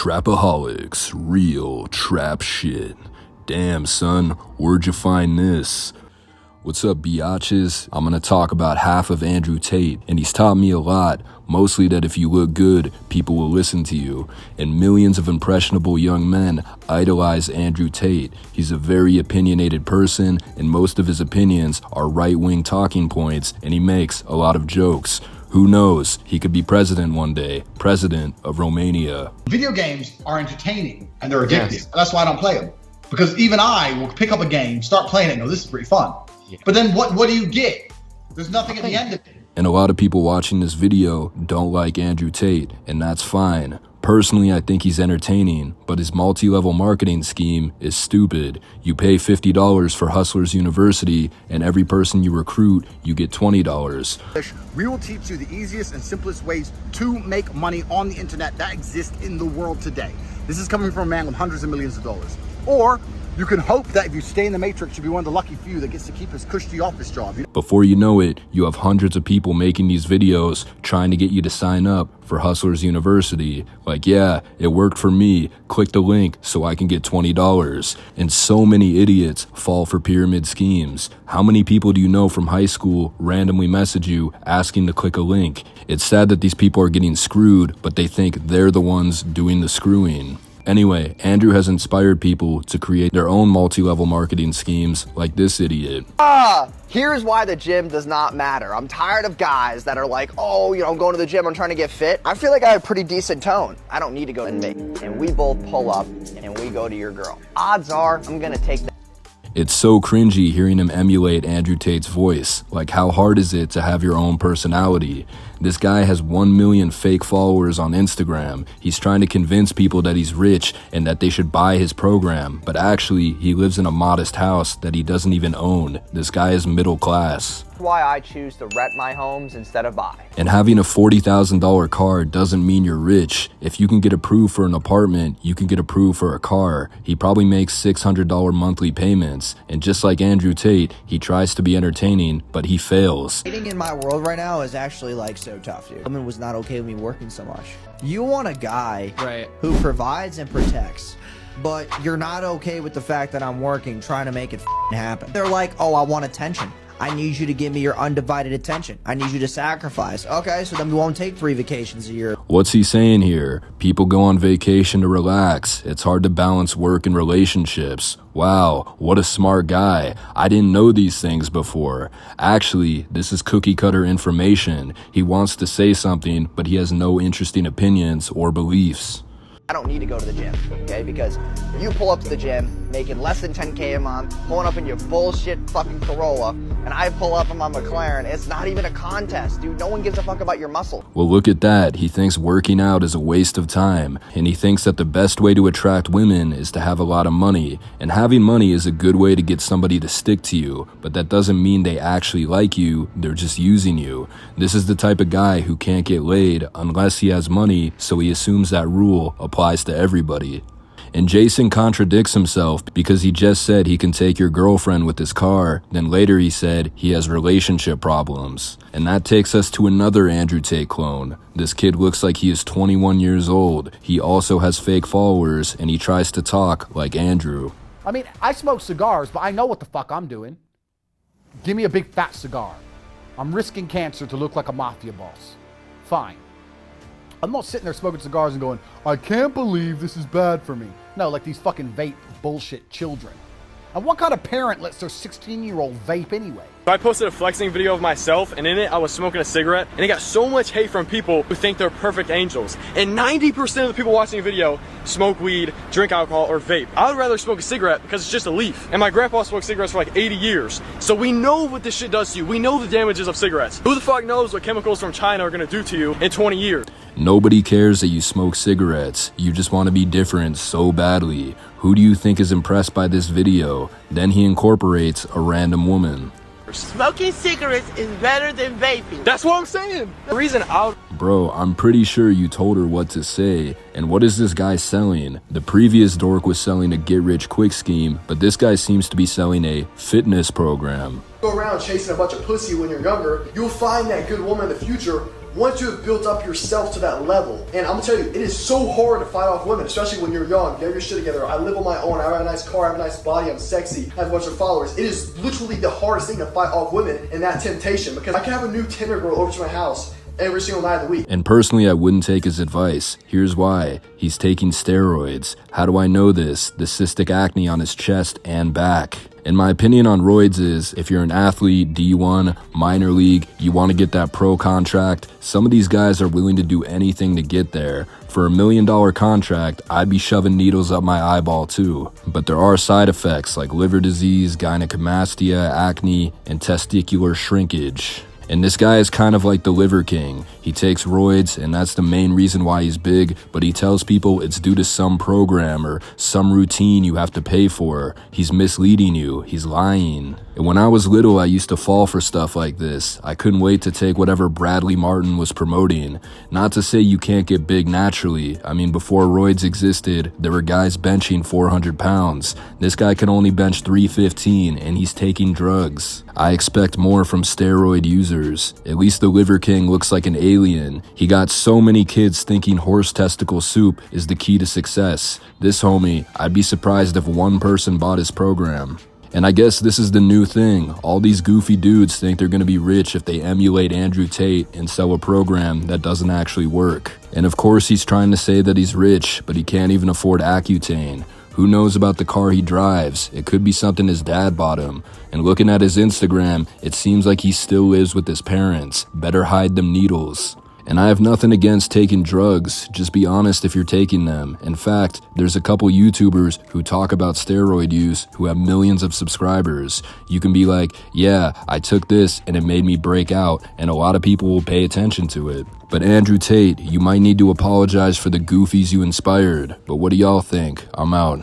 Trapaholics, real trap shit. Damn, son, where'd you find this? What's up, biatches? I'm gonna talk about half of Andrew Tate, and he's taught me a lot, mostly that if you look good, people will listen to you. And millions of impressionable young men idolize Andrew Tate. He's a very opinionated person, and most of his opinions are right-wing talking points, and he makes a lot of jokes. Who knows? He could be president one day. President of Romania. Video games are entertaining and they're addictive. Yes. That's why I don't play them. Because even I will pick up a game, start playing it, and go, this is pretty fun. Yeah. But then what do you get? There's nothing at the end of it. And a lot of people watching this video don't like Andrew Tate, and that's fine. Personally, I think he's entertaining, but his multi-level marketing scheme is stupid. You pay $50 for Hustlers University, and every person you recruit, you get $20. We will teach you the easiest and simplest ways to make money on the internet that exist in the world today. This is coming from a man with hundreds of millions of dollars. Or you can hope that if you stay in the matrix, you'll be one of the lucky few that gets to keep his cushy office job. Before you know it, you have hundreds of people making these videos trying to get you to sign up for Hustlers University. Like, yeah, it worked for me. Click the link so I can get $20. And so many idiots fall for pyramid schemes. How many people do you know from high school randomly message you asking to click a link? It's sad that these people are getting screwed, but they think they're the ones doing the screwing. Anyway, Andrew has inspired people to create their own multi-level marketing schemes like this idiot. Here's why the gym does not matter. I'm tired of guys that are like, oh, I'm going to the gym, I'm trying to get fit. I feel like I have a pretty decent tone. I don't need to go and make. And we both pull up and we go to your girl. Odds are I'm gonna take that. It's so cringy hearing him emulate Andrew Tate's voice. Like, how hard is it to have your own personality? This guy has 1 million fake followers on Instagram. He's trying to convince people that he's rich and that they should buy his program, but actually, he lives in a modest house that he doesn't even own. This guy is middle class. Why I choose to rent my homes instead of buy. And having a $40,000 car doesn't mean you're rich. If you can get approved for an apartment, you can get approved for a car. He probably makes $600 monthly payments. And just like Andrew Tate, he tries to be entertaining, but he fails. Dating in my world right now is actually like so tough, dude. Woman was not okay with me working so much. You want a guy who provides and protects, but you're not okay with the fact that I'm working, trying to make it happen. They're like, oh, I want attention. I need you to give me your undivided attention. I need you to sacrifice. Okay, so then we won't take 3 vacations a year. What's he saying here? People go on vacation to relax. It's hard to balance work and relationships. Wow, what a smart guy. I didn't know these things before. Actually, this is cookie cutter information. He wants to say something, but he has no interesting opinions or beliefs. I don't need to go to the gym, okay? Because you pull up to the gym, making less than 10K a month, pulling up in your bullshit fucking Corolla, and I pull up in my McLaren. It's not even a contest, dude. No one gives a fuck about your muscle. Well, look at that. He thinks working out is a waste of time, and he thinks that the best way to attract women is to have a lot of money. And having money is a good way to get somebody to stick to you, but that doesn't mean they actually like you. They're just using you. This is the type of guy who can't get laid unless he has money, so he assumes that rule applies to everybody. And Jason contradicts himself because he just said he can take your girlfriend with his car, then later he said he has relationship problems. And that takes us to another Andrew Tate clone. This kid looks like he is 21 years old. He also has fake followers, and he tries to talk like Andrew. I mean, I smoke cigars, but I know what the fuck I'm doing. Give me a big fat cigar. I'm risking cancer to look like a mafia boss. Fine. I'm not sitting there smoking cigars and going, I can't believe this is bad for me. No, like these fucking vape bullshit children. And what kind of parent lets their 16-year-old vape anyway? I posted a flexing video of myself, and in it I was smoking a cigarette, and it got so much hate from people who think they're perfect angels. And 90% of the people watching the video smoke weed, drink alcohol, or vape. I would rather smoke a cigarette because it's just a leaf. And my grandpa smoked cigarettes for like 80 years. So we know what this shit does to you. We know the damages of cigarettes. Who the fuck knows what chemicals from China are gonna do to you in 20 years? Nobody cares that you smoke cigarettes. You just want to be different so badly. Who do you think is impressed by this video? Then he incorporates a random woman. Smoking cigarettes is better than vaping. That's what I'm saying. The reason Bro, I'm pretty sure you told her what to say. And what is this guy selling? The previous dork was selling a get-rich-quick scheme, but this guy seems to be selling a fitness program. Go around chasing a bunch of pussy when you're younger, you'll find that good woman in the future once you have built up yourself to that level, and I'm gonna tell you, it is so hard to fight off women, especially when you're young, you have your shit together. I live on my own, I have a nice car, I have a nice body, I'm sexy, I have a bunch of followers. It is literally the hardest thing to fight off women and that temptation, because I can have a new Tinder girl over to my house every single night of the week. And personally, I wouldn't take his advice. Here's why. He's taking steroids. How do I know this? The cystic acne on his chest and back. And my opinion on roids is, if you're an athlete, D1, minor league, you want to get that pro contract, some of these guys are willing to do anything to get there. For $1 million contract, I'd be shoving needles up my eyeball too. But there are side effects like liver disease, gynecomastia, acne, and testicular shrinkage. And this guy is kind of like the liver king. He takes roids, and that's the main reason why he's big, but he tells people it's due to some program or some routine you have to pay for. He's misleading you. He's lying. And when I was little, I used to fall for stuff like this. I couldn't wait to take whatever Bradley Martin was promoting. Not to say you can't get big naturally. I mean, before roids existed, there were guys benching 400 pounds. This guy can only bench 315, and he's taking drugs. I expect more from steroid users. At least the Liver King looks like an alien. He got so many kids thinking horse testicle soup is the key to success. This homie, I'd be surprised if one person bought his program. And I guess this is the new thing. All these goofy dudes think they're gonna be rich if they emulate Andrew Tate and sell a program that doesn't actually work. And of course he's trying to say that he's rich, but he can't even afford Accutane. Who knows about the car he drives? It could be something his dad bought him. And looking at his Instagram, it seems like he still lives with his parents. Better hide them needles. And I have nothing against taking drugs, just be honest if you're taking them. In fact, there's a couple YouTubers who talk about steroid use who have millions of subscribers. You can be like, yeah, I took this and it made me break out, and a lot of people will pay attention to it. But Andrew Tate, you might need to apologize for the goofies you inspired. But what do y'all think? I'm out.